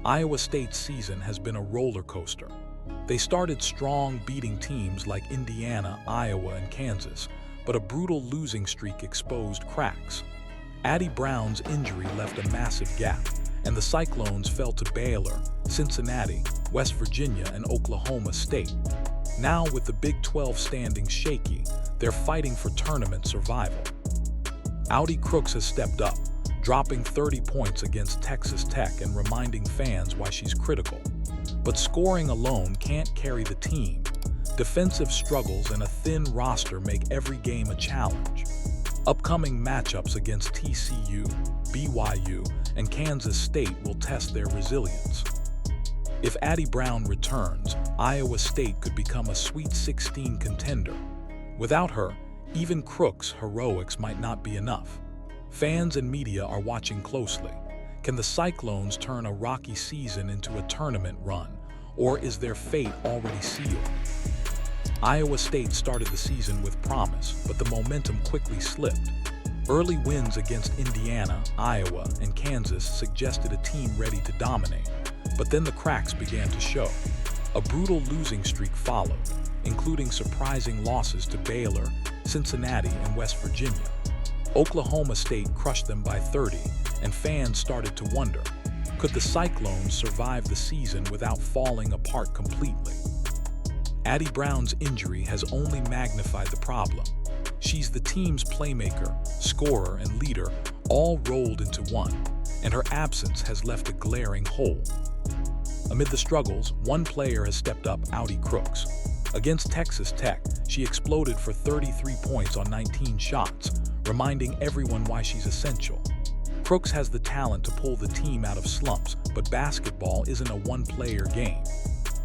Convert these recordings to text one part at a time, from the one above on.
Iowa State's season has been a roller coaster. They started strong, beating teams like Indiana, Iowa, and Kansas, but a brutal losing streak exposed cracks. Audi Brown's injury left a massive gap, and the Cyclones fell to Baylor, Cincinnati, West Virginia, and Oklahoma State. Now, with the Big 12 standings shaky, they're fighting for tournament survival. Audi Crooks has stepped up, dropping 30 points against Texas Tech and reminding fans why she's critical. But scoring alone can't carry the team. Defensive struggles and a thin roster make every game a challenge. Upcoming matchups against TCU, BYU, and Kansas State will test their resilience. If Audi Brown returns, Iowa State could become a Sweet 16 contender. Without her, even Crooks' heroics might not be enough. Fans and media are watching closely. Can the Cyclones turn a rocky season into a tournament run, or is their fate already sealed? Iowa State started the season with promise, but the momentum quickly slipped. Early wins against Indiana, Iowa, and Kansas suggested a team ready to dominate, but then the cracks began to show. A brutal losing streak followed, including surprising losses to Baylor, Cincinnati, and West Virginia. Oklahoma State crushed them by 30, and fans started to wonder, could the Cyclones survive the season without falling apart completely? Audi Brown's injury has only magnified the problem. She's the team's playmaker, scorer, and leader, all rolled into one, and her absence has left a glaring hole. Amid the struggles, one player has stepped up, Audi Crooks. Against Texas Tech, she exploded for 33 points on 19 shots, reminding everyone why she's essential. Crooks has the talent to pull the team out of slumps, but basketball isn't a one-player game.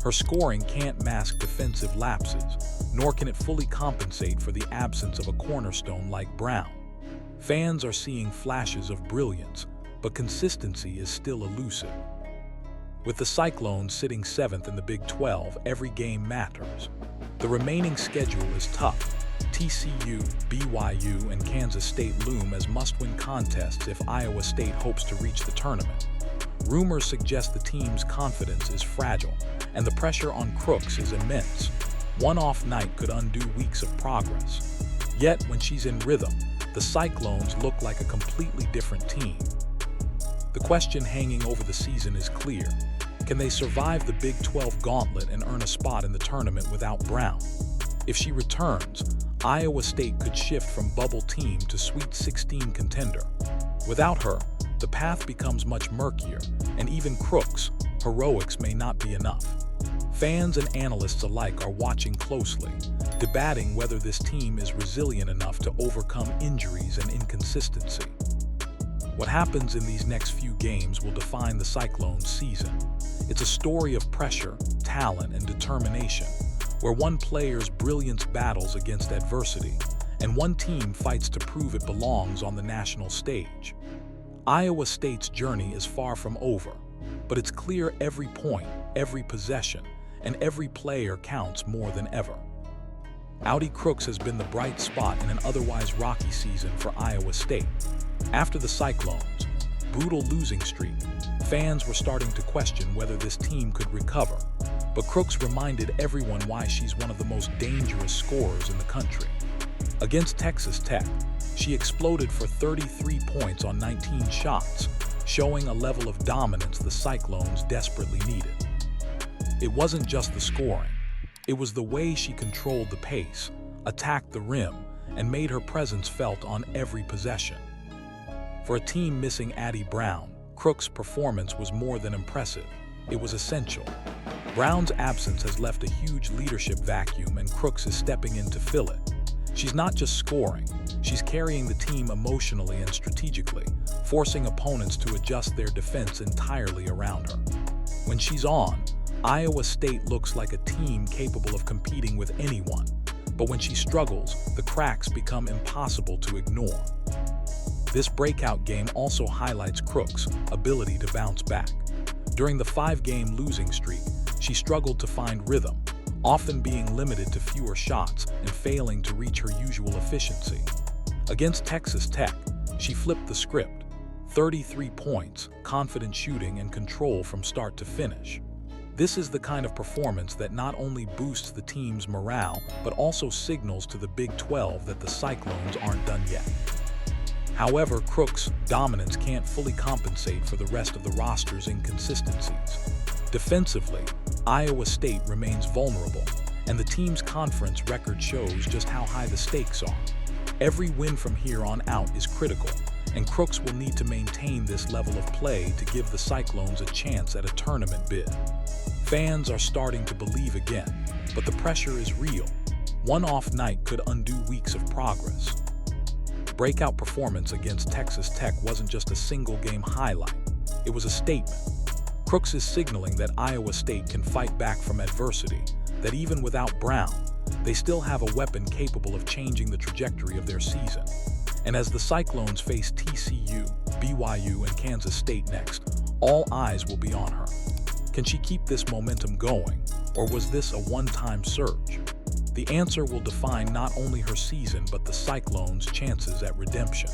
Her scoring can't mask defensive lapses, nor can it fully compensate for the absence of a cornerstone like Brown. Fans are seeing flashes of brilliance, but consistency is still elusive. With the Cyclones sitting 7th in the Big 12, every game matters. The remaining schedule is tough. TCU, BYU, and Kansas State loom as must-win contests if Iowa State hopes to reach the tournament. Rumors suggest the team's confidence is fragile, and the pressure on Crooks is immense. One off night could undo weeks of progress. Yet, when she's in rhythm, the Cyclones look like a completely different team. The question hanging over the season is clear. Can they survive the Big 12 gauntlet and earn a spot in the tournament without Brown? If she returns, Iowa State could shift from bubble team to Sweet 16 contender. Without her, the path becomes much murkier, and even Crooks' heroics may not be enough. Fans and analysts alike are watching closely, debating whether this team is resilient enough to overcome injuries and inconsistency. What happens in these next few games will define the Cyclones' season. It's a story of pressure, talent, and determination, where one player's brilliance battles against adversity, and one team fights to prove it belongs on the national stage. Iowa State's journey is far from over, but it's clear every point, every possession, and every player counts more than ever. Audi Crooks has been the bright spot in an otherwise rocky season for Iowa State. After the Cyclones' brutal losing streak, fans were starting to question whether this team could recover, but Crooks reminded everyone why she's one of the most dangerous scorers in the country. Against Texas Tech, she exploded for 33 points on 19 shots, showing a level of dominance the Cyclones desperately needed. It wasn't just the scoring, it was the way she controlled the pace, attacked the rim, and made her presence felt on every possession. For a team missing Audi Brown, Crooks' performance was more than impressive. It was essential. Brown's absence has left a huge leadership vacuum, and Crooks is stepping in to fill it. She's not just scoring, she's carrying the team emotionally and strategically, forcing opponents to adjust their defense entirely around her. When she's on, Iowa State looks like a team capable of competing with anyone, but when she struggles, the cracks become impossible to ignore. This breakout game also highlights Crooks' ability to bounce back. During the 5-game losing streak, she struggled to find rhythm, often being limited to fewer shots and failing to reach her usual efficiency. Against Texas Tech, she flipped the script. 33 points, confident shooting, and control from start to finish. This is the kind of performance that not only boosts the team's morale, but also signals to the Big 12 that the Cyclones aren't done yet. However, Crooks' dominance can't fully compensate for the rest of the roster's inconsistencies. Defensively, Iowa State remains vulnerable, and the team's conference record shows just how high the stakes are. Every win from here on out is critical, and Crooks will need to maintain this level of play to give the Cyclones a chance at a tournament bid. Fans are starting to believe again, but the pressure is real. One off night could undo weeks of progress. Breakout performance against Texas Tech wasn't just a single-game highlight. It was a statement. Crooks is signaling that Iowa State can fight back from adversity, that even without Brown, they still have a weapon capable of changing the trajectory of their season. And as the Cyclones face TCU, BYU, and Kansas State next, all eyes will be on her. Can she keep this momentum going, or was this a one-time surge? The answer will define not only her season but the Cyclones' chances at redemption.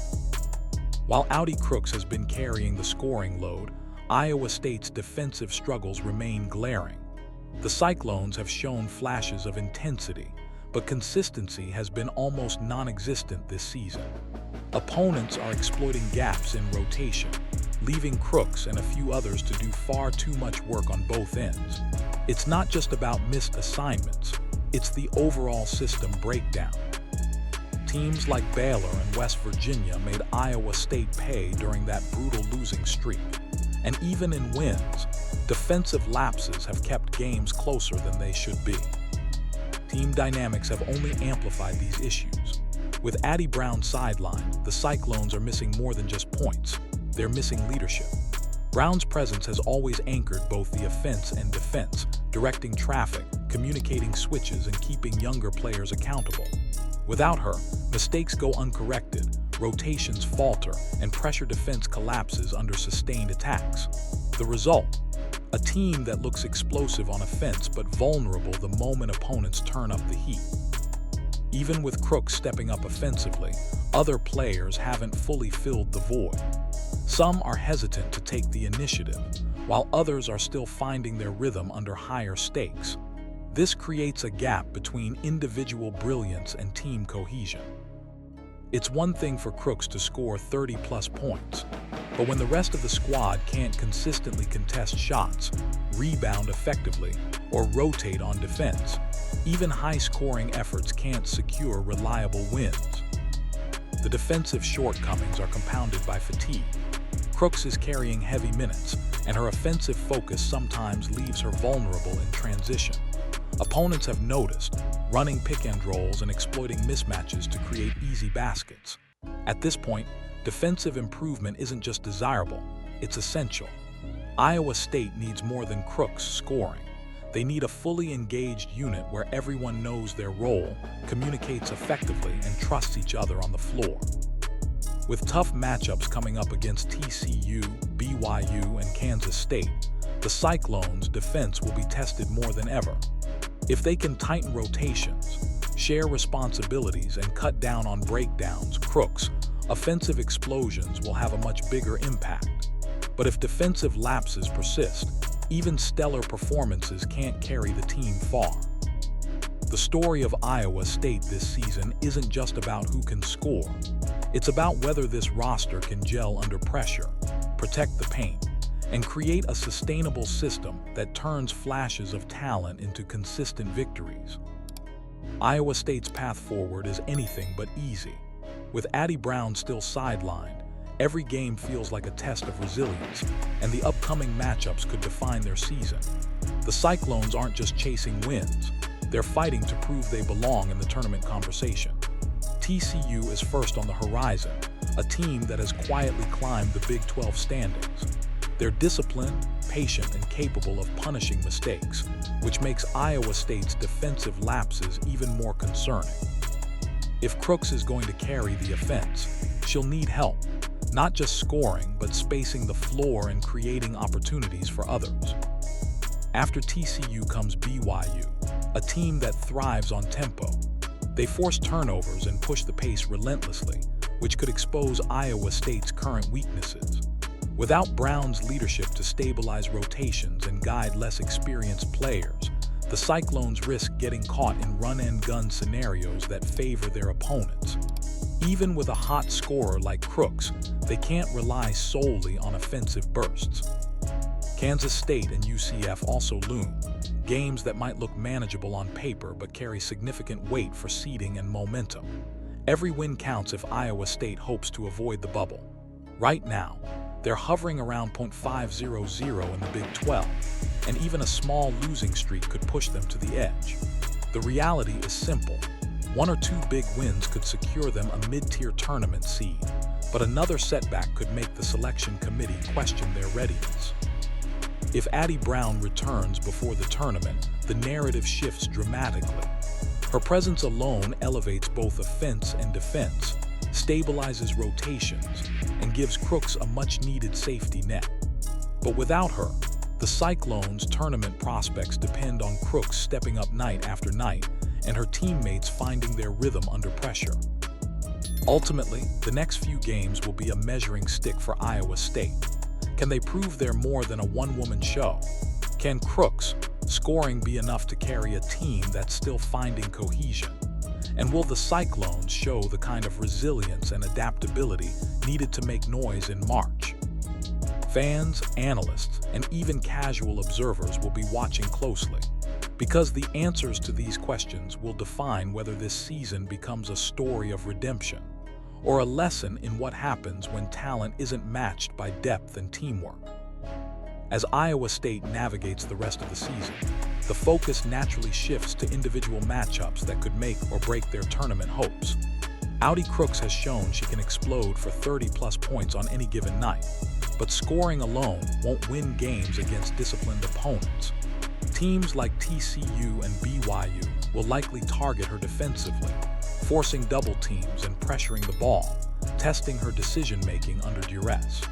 While Audi Crooks has been carrying the scoring load, Iowa State's defensive struggles remain glaring. The Cyclones have shown flashes of intensity, but consistency has been almost non-existent this season. Opponents are exploiting gaps in rotation, leaving Crooks and a few others to do far too much work on both ends. It's not just about missed assignments, it's the overall system breakdown. Teams like Baylor and West Virginia made Iowa State pay during that brutal losing streak. And even in wins, defensive lapses have kept games closer than they should be. Team dynamics have only amplified these issues. With Addie Brown sidelined, the Cyclones are missing more than just points. They're missing leadership. Brown's presence has always anchored both the offense and defense, directing traffic, communicating switches, and keeping younger players accountable. Without her, mistakes go uncorrected, rotations falter, and pressure defense collapses under sustained attacks. The result? A team that looks explosive on offense but vulnerable the moment opponents turn up the heat. Even with Crooks stepping up offensively, other players haven't fully filled the void. Some are hesitant to take the initiative, while others are still finding their rhythm under higher stakes. This creates a gap between individual brilliance and team cohesion. It's one thing for Crooks to score 30-plus points, but when the rest of the squad can't consistently contest shots, rebound effectively, or rotate on defense, even high-scoring efforts can't secure reliable wins. The defensive shortcomings are compounded by fatigue. Crooks is carrying heavy minutes, and her offensive focus sometimes leaves her vulnerable in transition. Opponents have noticed, running pick-and-rolls and exploiting mismatches to create easy baskets. At this point, defensive improvement isn't just desirable, it's essential. Iowa State needs more than Crooks scoring. They need a fully engaged unit where everyone knows their role, communicates effectively, and trusts each other on the floor. With tough matchups coming up against TCU, BYU, and Kansas State, the Cyclones' defense will be tested more than ever. If they can tighten rotations, share responsibilities, and cut down on breakdowns, Crooks' offensive explosions will have a much bigger impact. But if defensive lapses persist, even stellar performances can't carry the team far. The story of Iowa State this season isn't just about who can score. It's about whether this roster can gel under pressure, protect the paint, and create a sustainable system that turns flashes of talent into consistent victories. Iowa State's path forward is anything but easy. With Addie Brown still sidelined, every game feels like a test of resilience, and the upcoming matchups could define their season. The Cyclones aren't just chasing wins, they're fighting to prove they belong in the tournament conversation. TCU is first on the horizon, a team that has quietly climbed the Big 12 standings. They're disciplined, patient, and capable of punishing mistakes, which makes Iowa State's defensive lapses even more concerning. If Crooks is going to carry the offense, she'll need help, not just scoring, but spacing the floor and creating opportunities for others. After TCU comes BYU, a team that thrives on tempo. They force turnovers and push the pace relentlessly, which could expose Iowa State's current weaknesses. Without Brown's leadership to stabilize rotations and guide less experienced players, the Cyclones risk getting caught in run-and-gun scenarios that favor their opponents. Even with a hot scorer like Crooks, they can't rely solely on offensive bursts. Kansas State and UCF also loom, games that might look manageable on paper but carry significant weight for seeding and momentum. Every win counts if Iowa State hopes to avoid the bubble. Right now, they're hovering around .500 in the Big 12, and even a small losing streak could push them to the edge. The reality is simple. One or two big wins could secure them a mid-tier tournament seed, but another setback could make the selection committee question their readiness. If Audi Brown returns before the tournament, the narrative shifts dramatically. Her presence alone elevates both offense and defense, stabilizes rotations, and gives Crooks a much-needed safety net. But without her, the Cyclones' tournament prospects depend on Crooks stepping up night after night and her teammates finding their rhythm under pressure. Ultimately, the next few games will be a measuring stick for Iowa State. Can they prove they're more than a one-woman show? Can Crooks' scoring be enough to carry a team that's still finding cohesion? And will the Cyclones show the kind of resilience and adaptability needed to make noise in March? Fans, analysts, and even casual observers will be watching closely, because the answers to these questions will define whether this season becomes a story of redemption or a lesson in what happens when talent isn't matched by depth and teamwork. As Iowa State navigates the rest of the season, the focus naturally shifts to individual matchups that could make or break their tournament hopes. Audi Crooks has shown she can explode for 30-plus points on any given night, but scoring alone won't win games against disciplined opponents. Teams like TCU and BYU will likely target her defensively, forcing double teams and pressuring the ball, testing her decision-making under duress.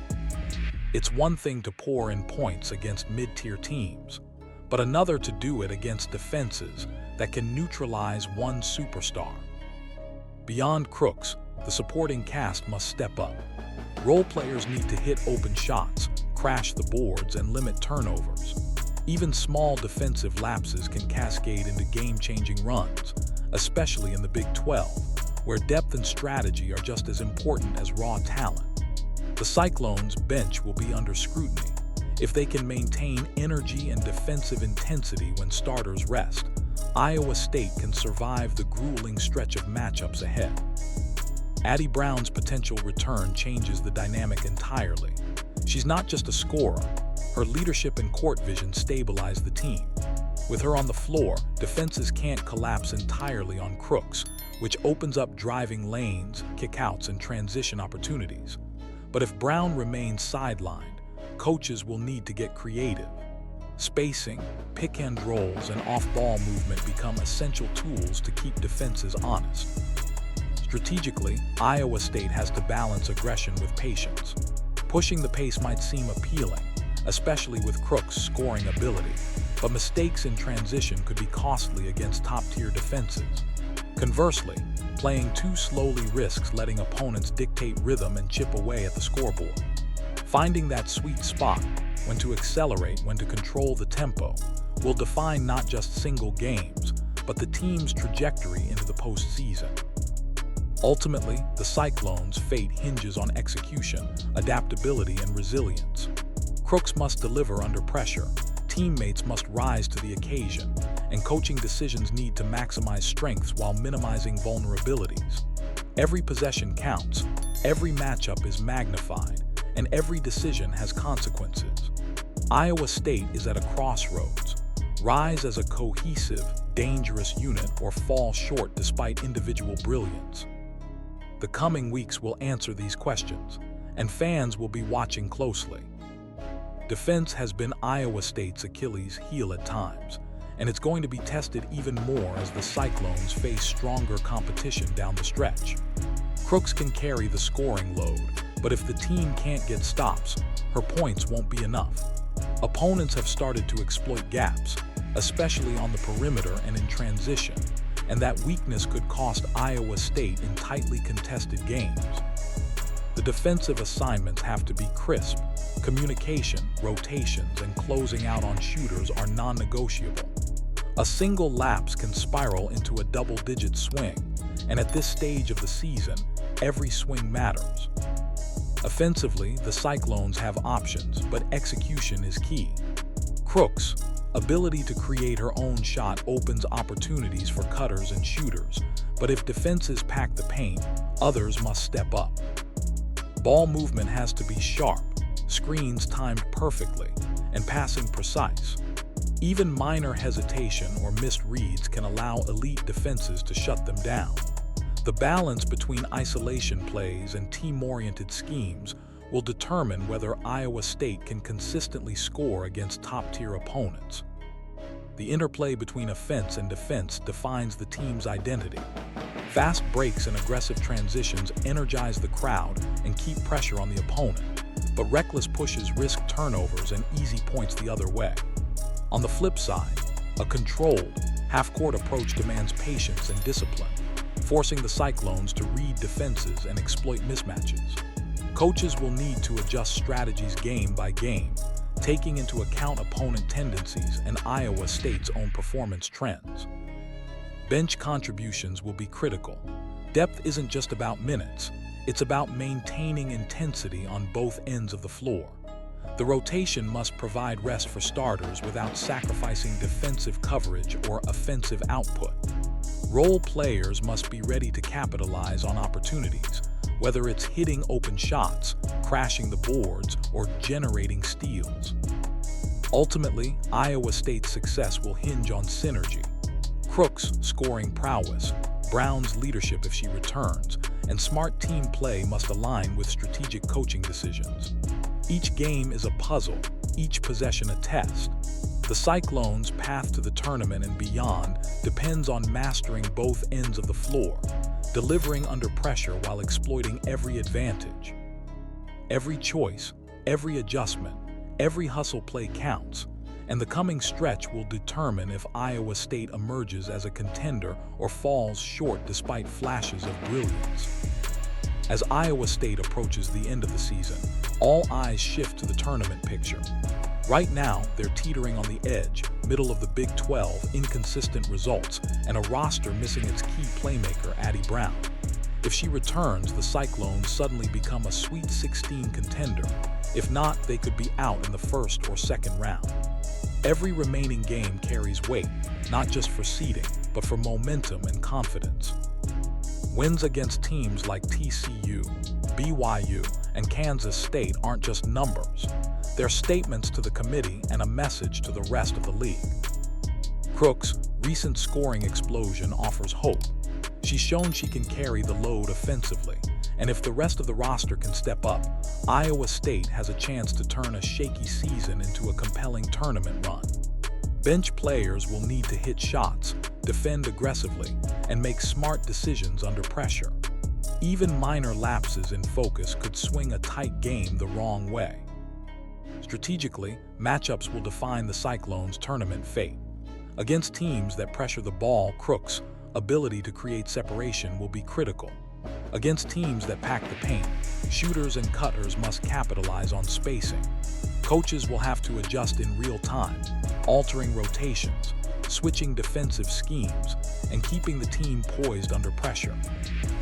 It's one thing to pour in points against mid-tier teams, but another to do it against defenses that can neutralize one superstar. Beyond Crooks, the supporting cast must step up. Role players need to hit open shots, crash the boards, and limit turnovers. Even small defensive lapses can cascade into game-changing runs, especially in the Big 12, where depth and strategy are just as important as raw talent. The Cyclones' bench will be under scrutiny. If they can maintain energy and defensive intensity when starters rest, Iowa State can survive the grueling stretch of matchups ahead. Audi Brown's potential return changes the dynamic entirely. She's not just a scorer. Her leadership and court vision stabilize the team. With her on the floor, defenses can't collapse entirely on Crooks, which opens up driving lanes, kickouts, and transition opportunities. But if Brown remains sidelined, coaches will need to get creative. Spacing, pick-and-rolls, and off-ball movement become essential tools to keep defenses honest. Strategically, Iowa State has to balance aggression with patience. Pushing the pace might seem appealing, especially with Crooks' scoring ability, but mistakes in transition could be costly against top-tier defenses. Conversely, playing too slowly risks letting opponents dictate rhythm and chip away at the scoreboard. Finding that sweet spot, when to accelerate, when to control the tempo, will define not just single games, but the team's trajectory into the postseason. Ultimately, the Cyclones' fate hinges on execution, adaptability, and resilience. Crooks must deliver under pressure, teammates must rise to the occasion, and coaching decisions need to maximize strengths while minimizing vulnerabilities. Every possession counts, every matchup is magnified, and every decision has consequences. Iowa State is at a crossroads. Rise as a cohesive, dangerous unit or fall short despite individual brilliance. The coming weeks will answer these questions, and fans will be watching closely. Defense has been Iowa State's Achilles heel at times, and it's going to be tested even more as the Cyclones face stronger competition down the stretch. Crooks can carry the scoring load, but if the team can't get stops, her points won't be enough. Opponents have started to exploit gaps, especially on the perimeter and in transition, and that weakness could cost Iowa State in tightly contested games. The defensive assignments have to be crisp. Communication, rotations, and closing out on shooters are non-negotiable. A single lapse can spiral into a double-digit swing, and at this stage of the season, every swing matters. Offensively, the Cyclones have options, but execution is key. Crooks' ability to create her own shot opens opportunities for cutters and shooters, but if defenses pack the paint, others must step up. Ball movement has to be sharp, screens timed perfectly, and passing precise. Even minor hesitation or missed reads can allow elite defenses to shut them down. The balance between isolation plays and team-oriented schemes will determine whether Iowa State can consistently score against top-tier opponents. The interplay between offense and defense defines the team's identity. Fast breaks and aggressive transitions energize the crowd and keep pressure on the opponent, but reckless pushes risk turnovers and easy points the other way. On the flip side, a controlled, half-court approach demands patience and discipline, forcing the Cyclones to read defenses and exploit mismatches. Coaches will need to adjust strategies game by game, taking into account opponent tendencies and Iowa State's own performance trends. Bench contributions will be critical. Depth isn't just about minutes, it's about maintaining intensity on both ends of the floor. The rotation must provide rest for starters without sacrificing defensive coverage or offensive output. Role players must be ready to capitalize on opportunities, whether it's hitting open shots, crashing the boards, or generating steals. Ultimately, Iowa State's success will hinge on synergy. Crooks' scoring prowess, Brown's leadership if she returns, and smart team play must align with strategic coaching decisions. Each game is a puzzle, each possession a test. The Cyclones' path to the tournament and beyond depends on mastering both ends of the floor, delivering under pressure while exploiting every advantage. Every choice, every adjustment, every hustle play counts, and the coming stretch will determine if Iowa State emerges as a contender or falls short despite flashes of brilliance. As Iowa State approaches the end of the season, all eyes shift to the tournament picture. Right now, they're teetering on the edge, middle of the Big 12, inconsistent results, and a roster missing its key playmaker, Audi Brown. If she returns, the Cyclones suddenly become a Sweet 16 contender. If not, they could be out in the first or second round. Every remaining game carries weight, not just for seeding, but for momentum and confidence. Wins against teams like TCU, BYU, and Kansas State aren't just numbers. They're statements to the committee and a message to the rest of the league. Crooks' recent scoring explosion offers hope. She's shown she can carry the load offensively, and if the rest of the roster can step up, Iowa State has a chance to turn a shaky season into a compelling tournament run. Bench players will need to hit shots, defend aggressively, and make smart decisions under pressure. Even minor lapses in focus could swing a tight game the wrong way. Strategically, matchups will define the Cyclones' tournament fate. Against teams that pressure the ball, Crooks' ability to create separation will be critical. Against teams that pack the paint, shooters and cutters must capitalize on spacing. Coaches will have to adjust in real time, altering rotations, switching defensive schemes, and keeping the team poised under pressure.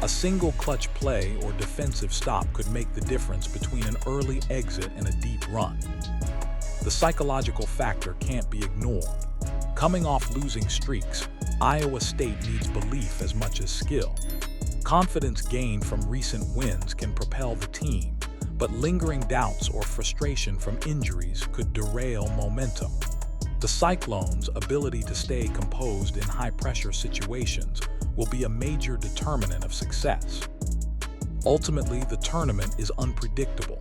A single clutch play or defensive stop could make the difference between an early exit and a deep run. The psychological factor can't be ignored. Coming off losing streaks, Iowa State needs belief as much as skill. Confidence gained from recent wins can propel the team, but lingering doubts or frustration from injuries could derail momentum. The Cyclones' ability to stay composed in high-pressure situations will be a major determinant of success. Ultimately, the tournament is unpredictable.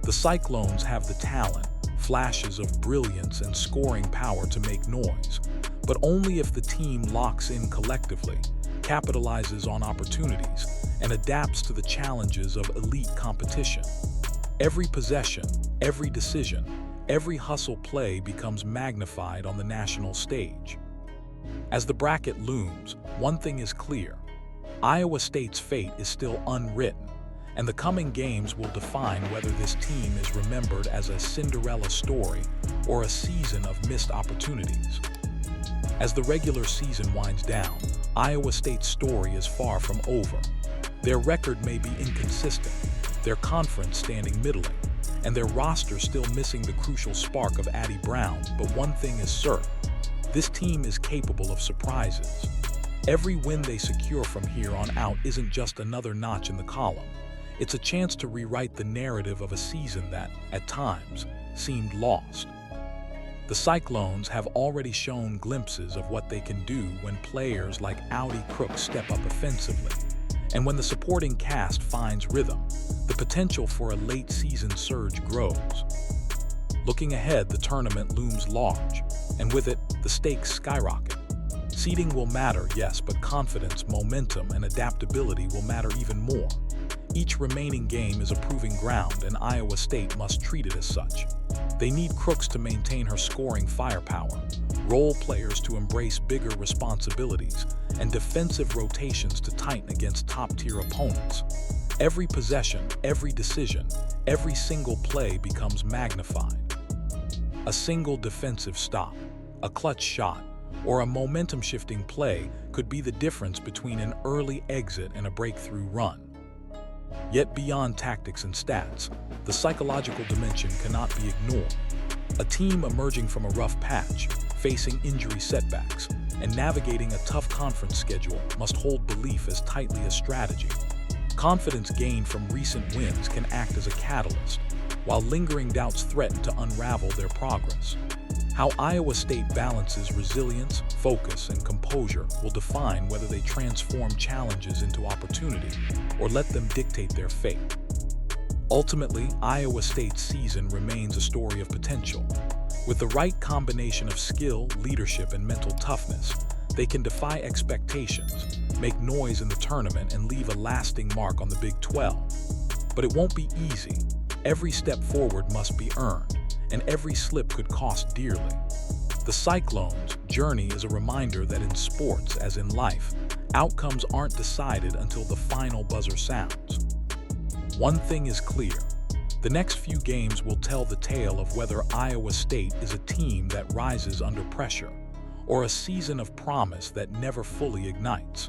The Cyclones have the talent, flashes of brilliance, and scoring power to make noise, but only if the team locks in collectively, capitalizes on opportunities, and adapts to the challenges of elite competition. Every possession, every decision, every hustle play becomes magnified on the national stage. As the bracket looms, one thing is clear: Iowa State's fate is still unwritten, and the coming games will define whether this team is remembered as a Cinderella story or a season of missed opportunities. As the regular season winds down, Iowa State's story is far from over. Their record may be inconsistent, their conference standing middling, and their roster still missing the crucial spark of Addie Brown, but one thing is certain: this team is capable of surprises. Every win they secure from here on out isn't just another notch in the column. It's a chance to rewrite the narrative of a season that, at times, seemed lost. The Cyclones have already shown glimpses of what they can do when players like Audi Crooks step up offensively. And when the supporting cast finds rhythm, the potential for a late-season surge grows. Looking ahead, the tournament looms large, and with it, the stakes skyrocket. Seeding will matter, yes, but confidence, momentum, and adaptability will matter even more. Each remaining game is a proving ground, and Iowa State must treat it as such. They need Crooks to maintain her scoring firepower, role players to embrace bigger responsibilities, and defensive rotations to tighten against top-tier opponents. Every possession, every decision, every single play becomes magnified. A single defensive stop, a clutch shot, or a momentum-shifting play could be the difference between an early exit and a breakthrough run. Yet beyond tactics and stats, the psychological dimension cannot be ignored. A team emerging from a rough patch, facing injury setbacks, and navigating a tough conference schedule must hold belief as tightly as strategy. Confidence gained from recent wins can act as a catalyst, while lingering doubts threaten to unravel their progress. How Iowa State balances resilience, focus, and composure will define whether they transform challenges into opportunity or let them dictate their fate. Ultimately, Iowa State's season remains a story of potential. With the right combination of skill, leadership, and mental toughness, they can defy expectations, make noise in the tournament, and leave a lasting mark on the Big 12. But it won't be easy. Every step forward must be earned, and every slip could cost dearly. The Cyclones' journey is a reminder that in sports, as in life, outcomes aren't decided until the final buzzer sounds. One thing is clear: the next few games will tell the tale of whether Iowa State is a team that rises under pressure, or a season of promise that never fully ignites.